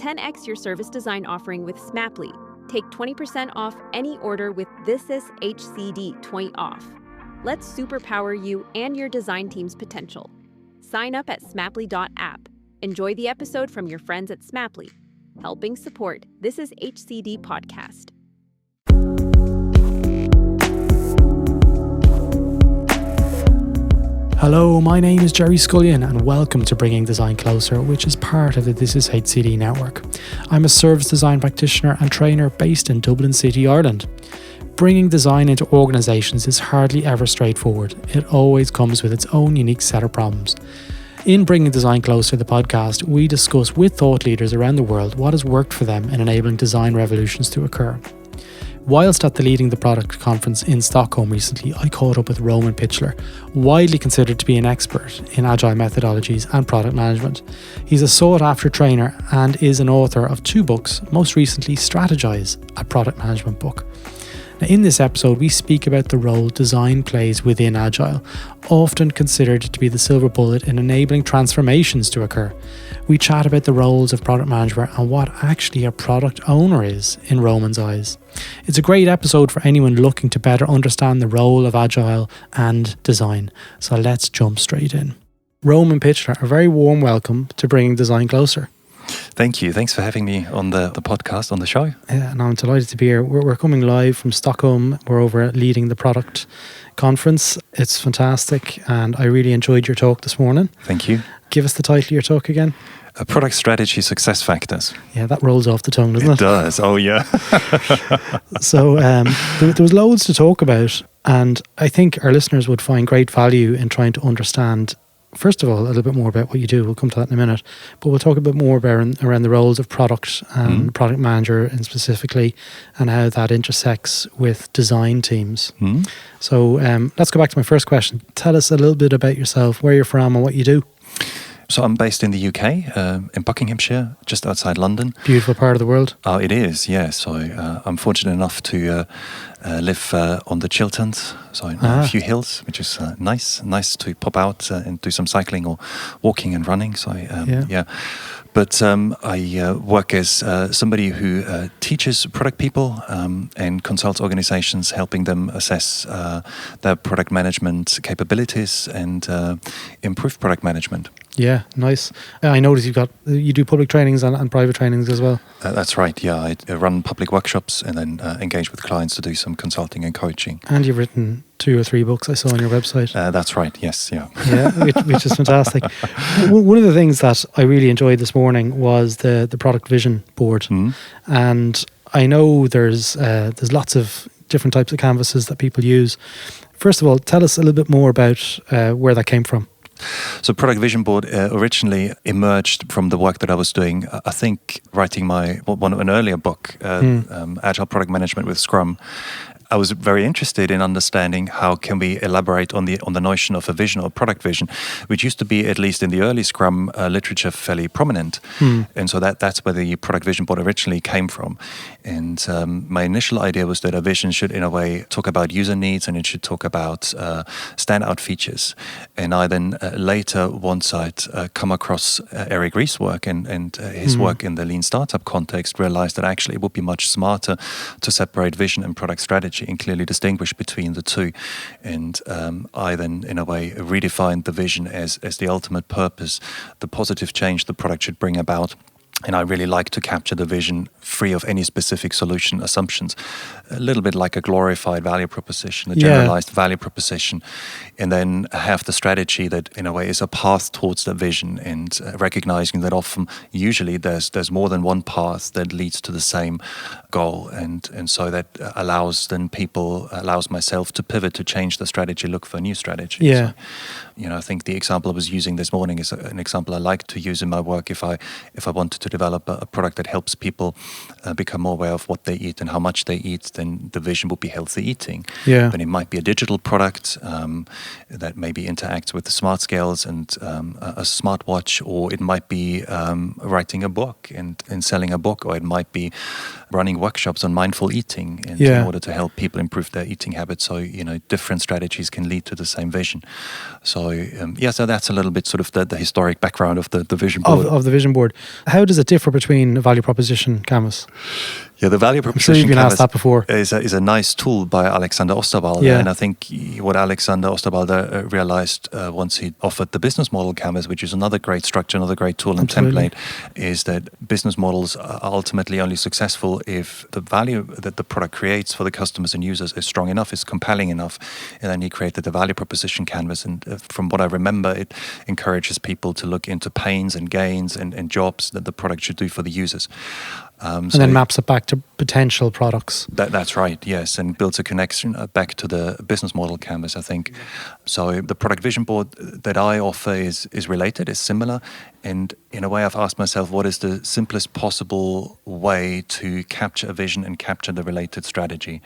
10x your service design offering with Smaply. Take 20% off any order with This is HCD 20 off. Let's superpower you and your design team's potential. Sign up at smaply.app. Enjoy the episode from your friends at Smaply, helping support This is HCD podcast. Hello, my name is Gerry Scullion and welcome to Bringing Design Closer, which is part of the This is HCD Network. I'm a service design practitioner and trainer based in Dublin City, Ireland. Bringing design into organisations is hardly ever straightforward. It always comes with its own unique set of problems. In Bringing Design Closer, the podcast, we discuss with thought leaders around the world what has worked for them in enabling design revolutions to occur. Whilst at the Leading the Product conference in Stockholm recently, I caught up with Roman Pichler, widely considered to be an expert in agile methodologies and product management. He's a sought-after trainer and is an author of 2 books, most recently Strategize, a product management book. Now, in this episode, we speak about the role design plays within agile, often considered to be the silver bullet in enabling transformations to occur. We chat about the roles of product manager and what actually a product owner is in Roman's eyes. It's a great episode for anyone looking to better understand the role of agile and design. So let's jump straight in. Roman Pichler, a very warm welcome to Bringing Design Closer. Thank you. Thanks for having me on the podcast, on the show. Yeah, and I'm delighted to be here. We're coming live from Stockholm. We're over at Leading the Product conference. It's fantastic and I really enjoyed your talk this morning. Thank you. Give us the title of your talk again. Product Strategy Success Factors. Yeah, that rolls off the tongue, doesn't it? It does. Oh, yeah. So there was loads to talk about, and I think our listeners would find great value in trying to understand, first of all, a little bit more about what you do. We'll come to that in a minute, but we'll talk a bit more about around the roles of product and product manager, and specifically, and how that intersects with design teams. So let's go back to my first question. Tell us a little bit about yourself, where you're from, and what you do. So I'm based in the UK, in Buckinghamshire, just outside London. Beautiful part of the world. Oh, it is, yes. So I'm fortunate enough to live on the Chilterns, so in a few hills, which is nice to pop out and do some cycling or walking and running. So yeah. But I work as somebody who teaches product people and consults organizations, helping them assess their product management capabilities and improve product management. Yeah, nice. I noticed you do public trainings and private trainings as well. That's right, yeah. I run public workshops and then engage with clients to do some consulting and coaching. And you've written 2 or 3 books I saw on your website. That's right, yes, yeah. Yeah, which is fantastic. One of the things that I really enjoyed this morning was the product vision board. And I know there's lots of different types of canvases that people use. First of all, tell us a little bit more about where that came from. So Product Vision Board originally emerged from the work that I was doing. I think writing an earlier book, Agile Product Management with Scrum. I was very interested in understanding how can we elaborate on the notion of a vision or product vision, which used to be, at least in the early Scrum literature, fairly prominent. And so that's where the Product Vision Board originally came from. And my initial idea was that a vision should, in a way, talk about user needs and it should talk about standout features. And I then later, once I'd come across Eric Ries's work and his work in the lean startup context, realized that actually it would be much smarter to separate vision and product strategy and clearly distinguish between the two. And I then, in a way, redefined the vision as the ultimate purpose, the positive change the product should bring about. And I really like to capture the vision free of any specific solution assumptions, a little bit like a glorified value proposition, a generalized value proposition, and then have the strategy that, in a way, is a path towards the vision, and recognizing that usually there's more than one path that leads to the same goal, and so that allows myself to pivot, to change the strategy, look for a new strategy. Yeah. So, I think the example I was using this morning is an example I like to use in my work if I wanted to develop a product that helps people become more aware of what they eat and how much they eat, then the vision would be healthy eating. Yeah. Then it might be a digital product that maybe interacts with the smart scales and a smartwatch, or it might be writing a book and selling a book, or it might be running workshops on mindful eating in order to help people improve their eating habits. So, different strategies can lead to the same vision. So So that's a little bit sort of the historic background of the vision board. Of the vision board. How does it differ between a value proposition canvas? Yeah, the value proposition I'm sure you've been asked that before. Is a nice tool by Alexander Osterwalder. Yeah. And I think what Alexander Osterwalder realized once he offered the business model canvas, which is another great structure, another great tool and template, is that business models are ultimately only successful if the value that the product creates for the customers and users is strong enough, is compelling enough. And then he created the value proposition canvas. And from what I remember, it encourages people to look into pains and gains and jobs that the product should do for the users. And then maps it back to potential products. That's right, yes, and builds a connection back to the business model canvas, I think. So the product vision board that I offer is related, is similar. And in a way, I've asked myself, what is the simplest possible way to capture a vision and capture the related strategy?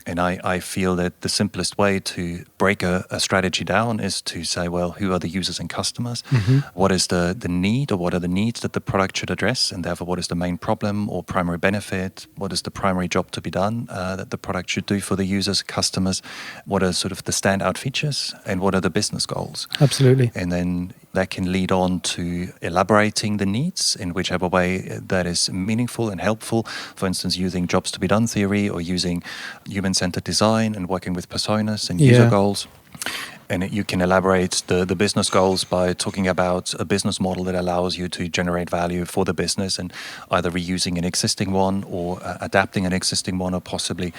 And I feel that the simplest way to break a strategy down is to say, well, who are the users and customers? Mm-hmm. What is the need, or what are the needs that the product should address? And therefore, what is the main problem or primary benefit? What is the primary job to be done that the product should do for the users, customers? What are sort of the standout features? And what are the business goals? Absolutely. And then that can lead on to elaborating the needs in whichever way that is meaningful and helpful. For instance, using jobs to be done theory, or using human-centered design and working with personas and user goals. And you can elaborate the business goals by talking about a business model that allows you to generate value for the business, and either reusing an existing one, or adapting an existing one, or possibly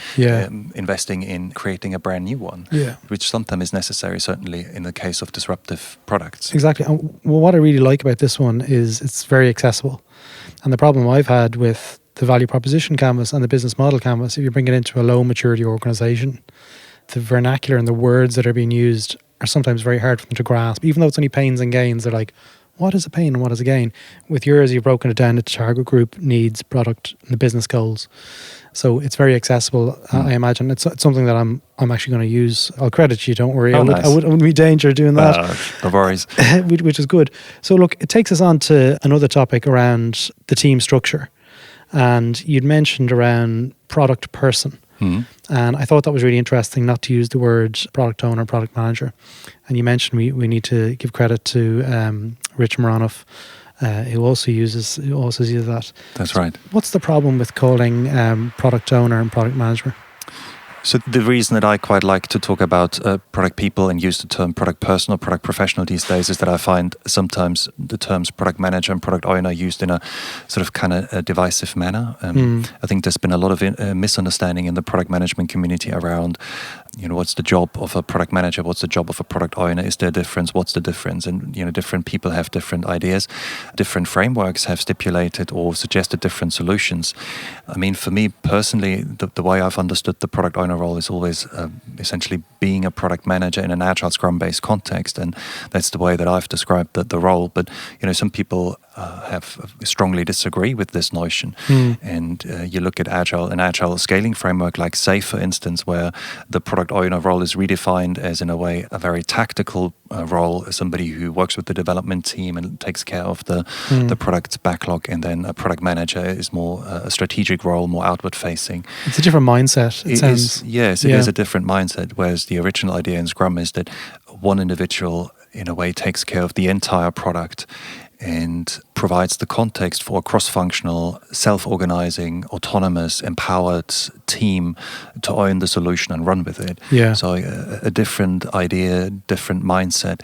investing in creating a brand new one, which sometimes is necessary, certainly in the case of disruptive products. Exactly. And what I really like about this one is it's very accessible. And the problem I've had with the value proposition canvas and the business model canvas, if you bring it into a low maturity organization, the vernacular and the words that are being used are sometimes very hard for them to grasp. Even though it's only pains and gains, they're like, what is a pain and what is a gain? With yours, you've broken it down into target group, needs, product, and the business goals. So it's very accessible. I imagine it's something that I'm actually going to use. I'll credit you, don't worry. Nice. I wouldn't be danger doing that. No worries. Which is good. So look, it takes us on to another topic around the team structure. And you'd mentioned around product person. And I thought that was really interesting, not to use the word product owner, product manager. And you mentioned we need to give credit to Rich Moranov, who also uses that. That's right. What's the problem with calling product owner and product manager? So the reason that I quite like to talk about product people and use the term product person or product professional these days is that I find sometimes the terms product manager and product owner used in a sort of kind of divisive manner. I think there's been a lot of misunderstanding in the product management community around, what's the job of a product manager? What's the job of a product owner? Is there a difference? What's the difference? And, different people have different ideas. Different frameworks have stipulated or suggested different solutions. I mean, for me personally, the way I've understood the product owner role is always essentially being a product manager in an agile scrum-based context, and that's the way that I've described the role. But some people have strongly disagree with this notion, and you look at an agile scaling framework like SAFe, for instance, where the product owner role is redefined as, in a way, a very tactical role, somebody who works with the development team and takes care of the product backlog, and then a product manager is more a strategic role, more outward facing. It's a different mindset. It is a different mindset, whereas the original idea in Scrum is that one individual, in a way, takes care of the entire product and provides the context for a cross-functional, self-organizing, autonomous, empowered team to own the solution and run with it. Yeah. So a different idea, different mindset.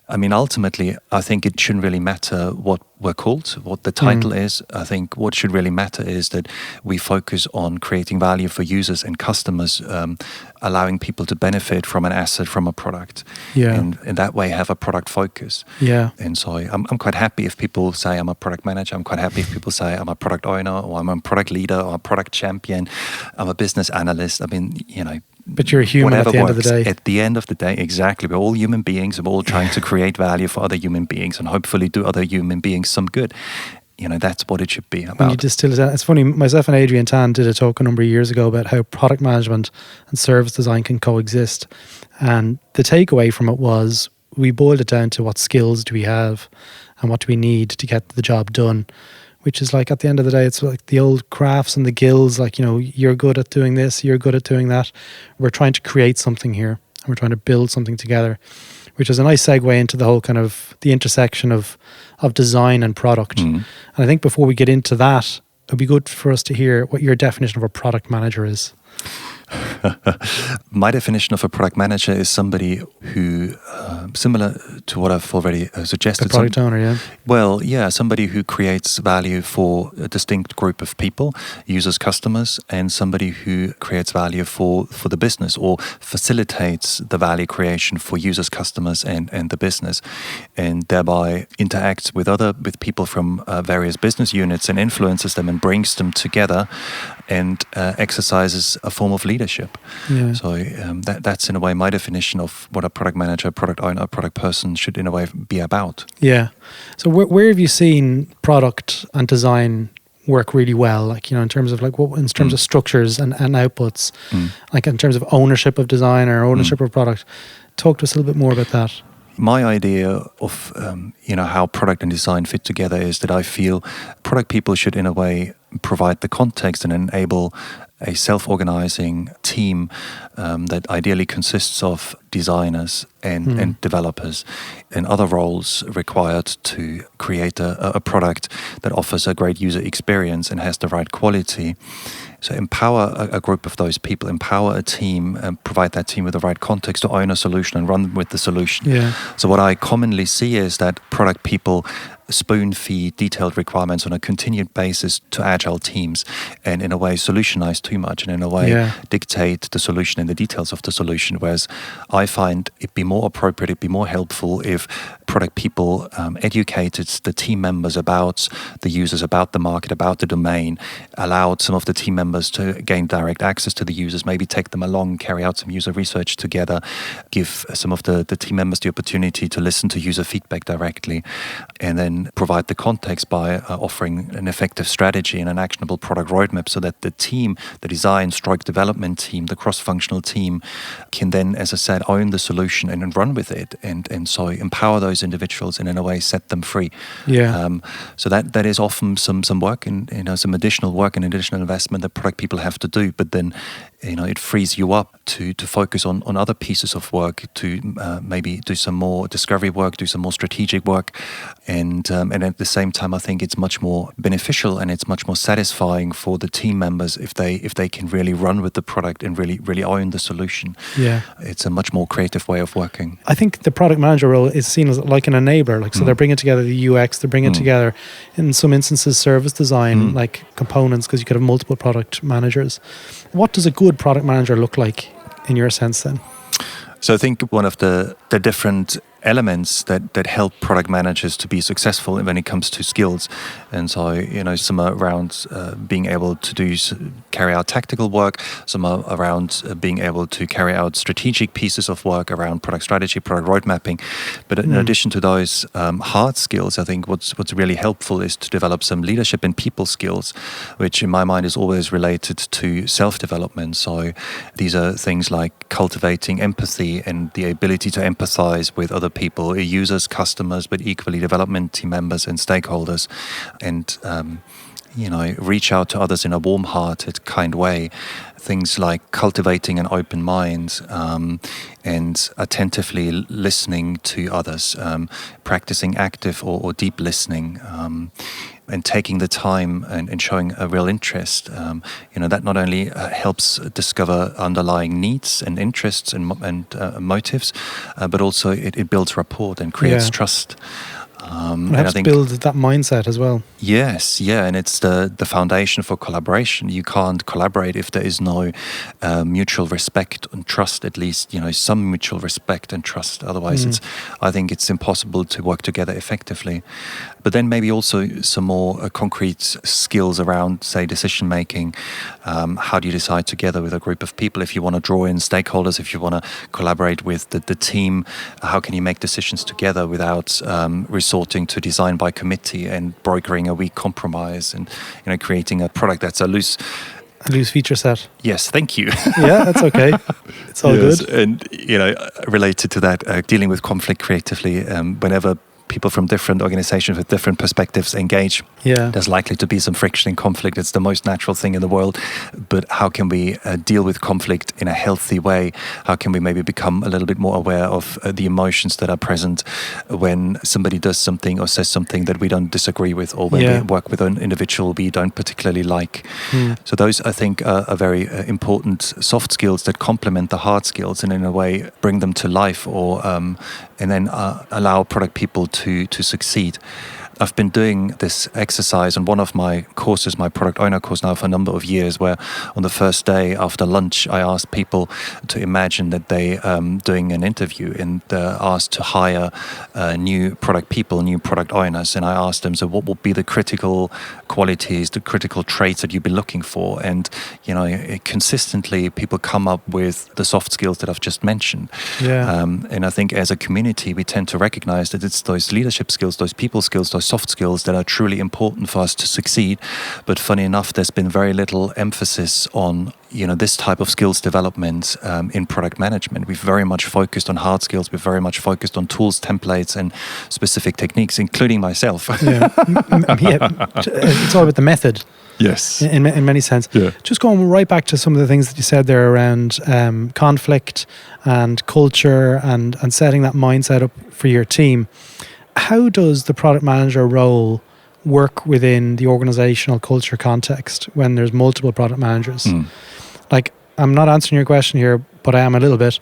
I mean, ultimately, I think it shouldn't really matter what we're called, what the title is. I think what should really matter is that we focus on creating value for users and customers, allowing people to benefit from an asset, from a product. Yeah. And in that way, have a product focus. Yeah. And so I'm quite happy if people say I'm a product manager. I'm quite happy if people say I'm a product owner, or I'm a product leader, or a product champion. I'm a business analyst. I mean, but you're a human at the end of the day. At the end of the day, exactly. We're all human beings. We're all trying to create value for other human beings and hopefully do other human beings some good. That's what it should be about. When you distill it down, it's funny, myself and Adrian Tan did a talk a number of years ago about how product management and service design can coexist. And the takeaway from it was, we boiled it down to what skills do we have and what do we need to get the job done. Which is like, at the end of the day, it's like the old crafts and the guilds, like, you're good at doing this, you're good at doing that. We're trying to create something here. and we're trying to build something together, which is a nice segue into the whole kind of the intersection of design and product. And I think before we get into that, it'd be good for us to hear what your definition of a product manager is. My definition of a product manager is somebody who, similar to what I've already suggested. The product owner, yeah. Well, yeah, somebody who creates value for a distinct group of people, users, customers, and somebody who creates value for the business or facilitates the value creation for users, customers, and the business, and thereby interacts with people from various business units and influences them and brings them together and exercises a form of leadership. Yeah. So that's in a way my definition of what a product manager, product owner, product person should in a way be about. Yeah. So where have you seen product and design work really well? Like, in terms of in terms of structures and outputs, like in terms of ownership of design or ownership of product. Talk to us a little bit more about that. My idea of how product and design fit together is that I feel product people should in a way provide the context and enable a self-organizing team that ideally consists of designers and developers and other roles required to create a product that offers a great user experience and has the right quality. So empower a group of those people, empower a team, and provide that team with the right context to own a solution and run with the solution. Yeah. So what I commonly see is that product people spoon-feed detailed requirements on a continued basis to agile teams and in a way solutionize too much and in a way dictate the solution and the details of the solution, whereas I find it'd be more appropriate, it'd be more helpful if product people educated the team members about the users, about the market, about the domain, allowed some of the team members to gain direct access to the users, maybe take them along, carry out some user research together, give some of the team members the opportunity to listen to user feedback directly, and then provide the context by offering an effective strategy and an actionable product roadmap so that the team, the design, stroke development team, the cross-functional team can then, as I said, own the solution and run with it and so empower those individuals and in a way set them free. Yeah. So that is often some work and some additional work and additional investment that product people have to do, but then it frees you up to focus on other pieces of work, to maybe do some more discovery work, do some more strategic work, and at the same time I think it's much more beneficial and it's much more satisfying for the team members if they can really run with the product and really own the solution. Yeah. It's a much more creative way of working. I think the product manager role is seen as like an enabler. So they're bringing together the UX, they're bringing together, in some instances, service design, like components, because you could have multiple product managers. What does a good product manager look like in your sense then? So I think one of the different elements that help product managers to be successful when it comes to skills, and so some are around being able to carry out tactical work, some are around being able to carry out strategic pieces of work around product strategy, product road mapping. But in addition to those hard skills, I think what's really helpful is to develop some leadership and people skills, which in my mind is always related to self-development. So these are things like cultivating empathy and the ability to empathize with other people, users, customers, but equally development team members and stakeholders, and reach out to others in a warm-hearted, kind way. Things like cultivating an open mind and attentively listening to others, practicing active or deep listening, and taking the time and showing a real interest. That not only helps discover underlying needs and interests and motives, but also it builds rapport and creates trust. It helps build that mindset as well. Yes, and it's the foundation for collaboration. You can't collaborate if there is no mutual respect and trust, at least, some mutual respect and trust. Otherwise, I think it's impossible to work together effectively. But then maybe also some more concrete skills around, say, decision making. How do you decide together with a group of people? If you want to draw in stakeholders, if you want to collaborate with the team, how can you make decisions together without resorting to design by committee and brokering a weak compromise and creating a product that's a loose feature set. Yes, thank you. Yeah, that's okay. It's all good. And related to that, dealing with conflict creatively. Whenever people from different organizations with different perspectives engage, there's likely to be some friction and conflict. It's the most natural thing in the world. But how can we deal with conflict in a healthy way? How can we maybe become a little bit more aware of the emotions that are present when somebody does something or says something that we don't disagree with, or when we work with an individual we don't particularly like? So those, I think, are very important soft skills that complement the hard skills and in a way bring them to life, or and then allow product people to succeed. I've been doing this exercise on one of my courses, my product owner course, now for a number of years, where on the first day after lunch, I asked people to imagine that they doing an interview and asked to hire new product people, new product owners. And I asked them, so what would be the critical qualities, the critical traits that you'd be looking for? And, consistently people come up with the soft skills that I've just mentioned. And I think as a community, we tend to recognize that it's those leadership skills, those people skills, those soft skills that are truly important for us to succeed. But funny enough, there's been very little emphasis on this type of skills development in product management. We've very much focused on hard skills. We've very much focused on tools, templates, and specific techniques, including myself. It's all about the method. Yes. In many sense. Yeah. Just going right back to some of the things that you said there around conflict and culture and setting that mindset up for your team. How does the product manager role work within the organizational culture context when there's multiple product managers? Like, I'm not answering your question here, but I am a little bit.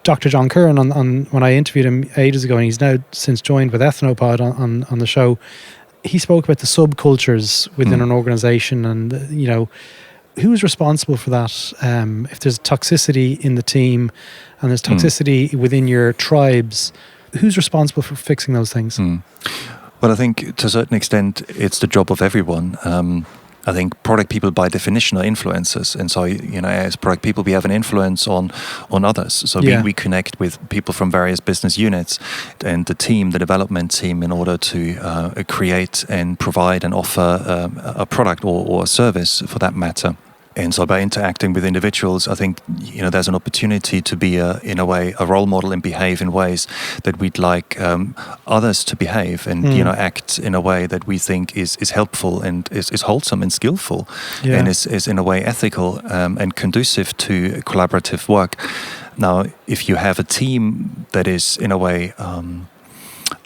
Dr. John Curran, on when I interviewed him ages ago, and he's now since joined with Ethnopod on the show, he spoke about the subcultures within an organization, and who's responsible for that? If there's toxicity in the team and there's toxicity within your tribes, who's responsible for fixing those things? Well, I think to a certain extent, it's the job of everyone. I think product people by definition are influencers. And so, as product people, we have an influence on others. So we connect with people from various business units and the team, the development team, in order to create and provide and offer a product or a service for that matter. And so by interacting with individuals, I think, there's an opportunity to be, in a way, a role model and behave in ways that we'd like others to behave and, act in a way that we think is helpful and is wholesome and skillful and is in a way ethical and conducive to collaborative work. Now, if you have a team that is, in a way,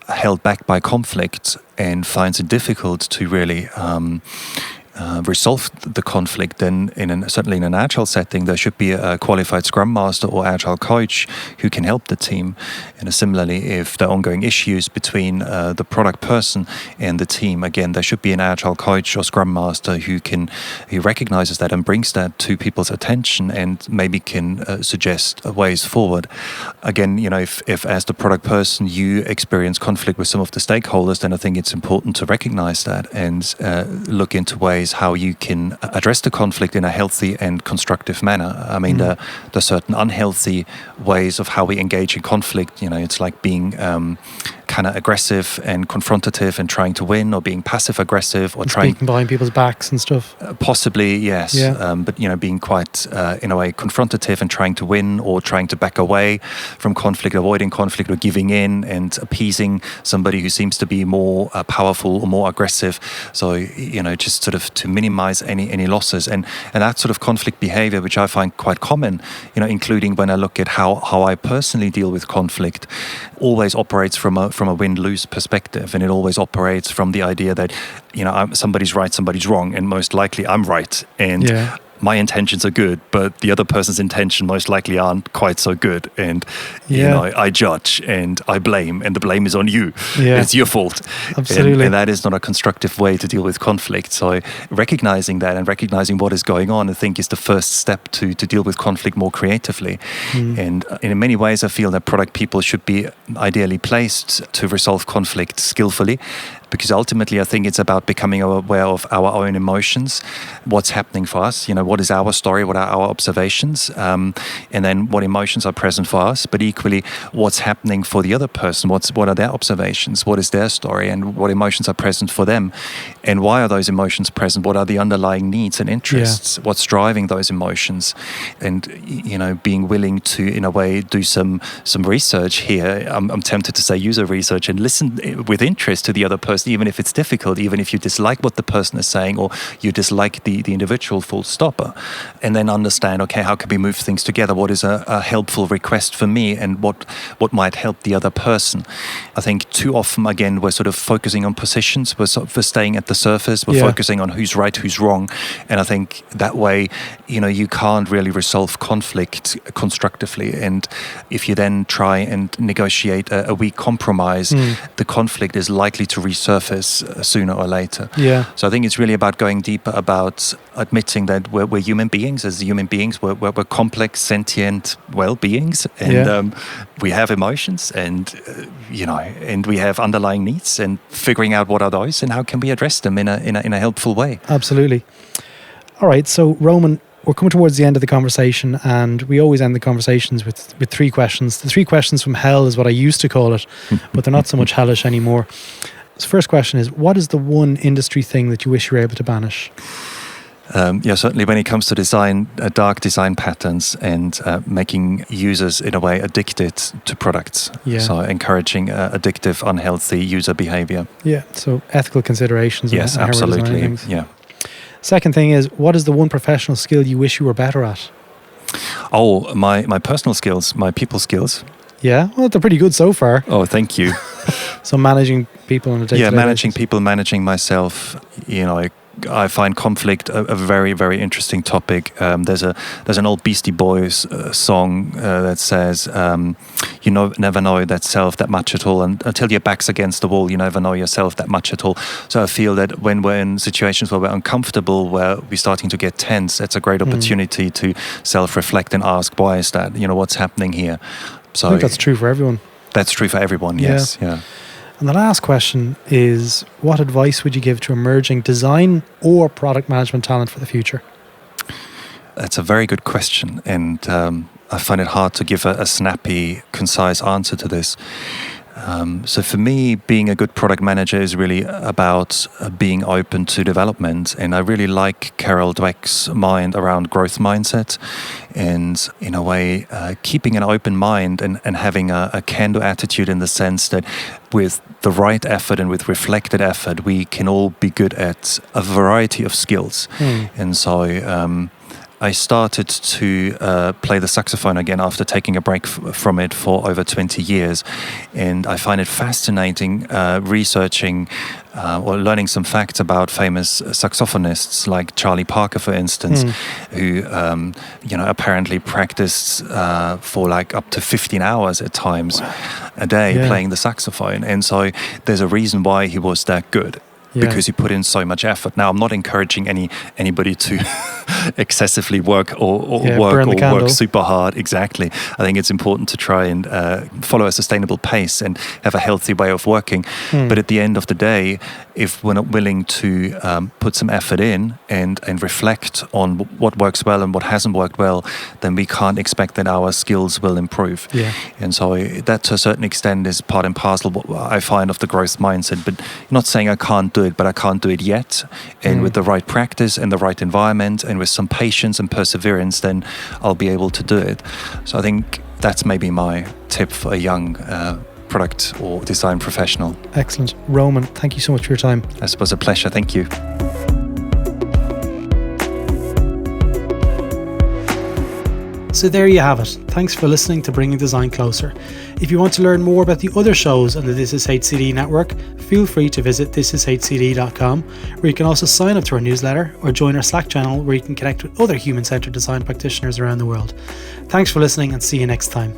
held back by conflict and finds it difficult to really resolve the conflict, then certainly in an agile setting, there should be a qualified scrum master or agile coach who can help the team. And similarly, if there are ongoing issues between the product person and the team, again, there should be an agile coach or scrum master who recognizes that and brings that to people's attention and maybe can suggest ways forward. Again, if as the product person you experience conflict with some of the stakeholders, then I think it's important to recognize that and look into ways how you can address the conflict in a healthy and constructive manner. I mean, there are certain unhealthy ways of how we engage in conflict. It's like being kind of aggressive and confrontative and trying to win, or being passive aggressive, or speaking behind people's backs and stuff. Possibly, yes. But being quite in a way confrontative and trying to win, or trying to back away from conflict, avoiding conflict, or giving in and appeasing somebody who seems to be more powerful or more aggressive. So just sort of to minimize any losses, and that sort of conflict behavior, which I find quite common, including when I look at how I personally deal with conflict, always operates from a win-lose perspective, and it always operates from the idea that somebody's right, somebody's wrong, and most likely I'm right, and my intentions are good, but the other person's intention most likely aren't quite so good, and I judge and I blame, and the blame is on you. It's your fault. Absolutely. And that is not a constructive way to deal with conflict. So recognizing that and recognizing what is going on, I think, is the first step to deal with conflict more creatively. And in many ways, I feel that product people should be ideally placed to resolve conflict skillfully, because ultimately I think it's about becoming aware of our own emotions, what's happening for us, what is our story, what are our observations, and then what emotions are present for us, but equally what's happening for the other person, what are their observations, what is their story, and what emotions are present for them. And why are those emotions present? What are the underlying needs and interests? What's driving those emotions? And, being willing to, in a way, do some research here. I'm tempted to say user research and listen with interest to the other person, even if it's difficult, even if you dislike what the person is saying or you dislike the individual full stopper. And then understand, okay, how can we move things together? What is a helpful request for me and what might help the other person? I think too often, again, we're sort of focusing on positions. We're staying at the surface. We're focusing on who's right, who's wrong. And I think that way, you can't really resolve conflict constructively. And if you then try and negotiate a weak compromise, the conflict is likely to resurface sooner or later. Yeah. So I think it's really about going deeper, about admitting that we're human beings. As human beings, we're complex, sentient, beings. And we have emotions and, and we have underlying needs, and figuring out what are those and how can we address them in a helpful way. Absolutely. All right. So, Roman, we're coming towards the end of the conversation, and we always end the conversations with 3 questions. The 3 questions from hell is what I used to call it, but they're not so much hellish anymore. So first question is, what is the one industry thing that you wish you were able to banish? Certainly when it comes to design, dark design patterns and making users in a way addicted to products. Yeah. So encouraging addictive, unhealthy user behavior. Yeah, so ethical considerations. Yes, and absolutely. Things. Yeah. Second thing is, what is the one professional skill you wish you were better at? Oh, my personal skills, my people skills. Yeah, well, they're pretty good so far. Oh, thank you. So managing people on a day-to-day managing basis. people, managing myself, I find conflict a very, very interesting topic. There's an old Beastie Boys song that says, never know that self that much at all, and until your back's against the wall, you never know yourself that much at all. So I feel that when we're in situations where we're uncomfortable, where we're starting to get tense, it's a great opportunity to self-reflect and ask, why is that? What's happening here? So I think that's true for everyone. That's true for everyone, yes. Yeah. And the last question is, what advice would you give to emerging design or product management talent for the future? That's a very good question. And I find it hard to give a snappy, concise answer to this. So for me, being a good product manager is really about being open to development. And I really like Carol Dweck's mind around growth mindset. And in a way, keeping an open mind and having a can-do attitude, in the sense that with the right effort and with reflected effort, we can all be good at a variety of skills. And so I started to play the saxophone again after taking a break from it for over 20 years. And I find it fascinating researching or learning some facts about famous saxophonists like Charlie Parker, for instance, who, apparently practiced for like up to 15 hours at times a day playing the saxophone. And so there's a reason why he was that good. Because he put in so much effort. Now, I'm not encouraging anybody to excessively work or work super hard. Exactly. I think it's important to try and follow a sustainable pace and have a healthy way of working. But at the end of the day, if we're not willing to put some effort in and reflect on what works well and what hasn't worked well, then we can't expect that our skills will improve. Yeah. And so that, to a certain extent, is part and parcel what I find of the growth mindset. But not saying I can't do it, but I can't do it yet. And with the right practice and the right environment and with some patience and perseverance, then I'll be able to do it. So I think that's maybe my tip for a young product or design professional. Excellent. Roman, thank you so much for your time. It was a pleasure. Thank you. So there you have it. Thanks for listening to Bringing Design Closer. If you want to learn more about the other shows on the This Is HCD network, feel free to visit thisishcd.com, where you can also sign up to our newsletter or join our Slack channel, where you can connect with other human-centered design practitioners around the world. Thanks for listening, and see you next time.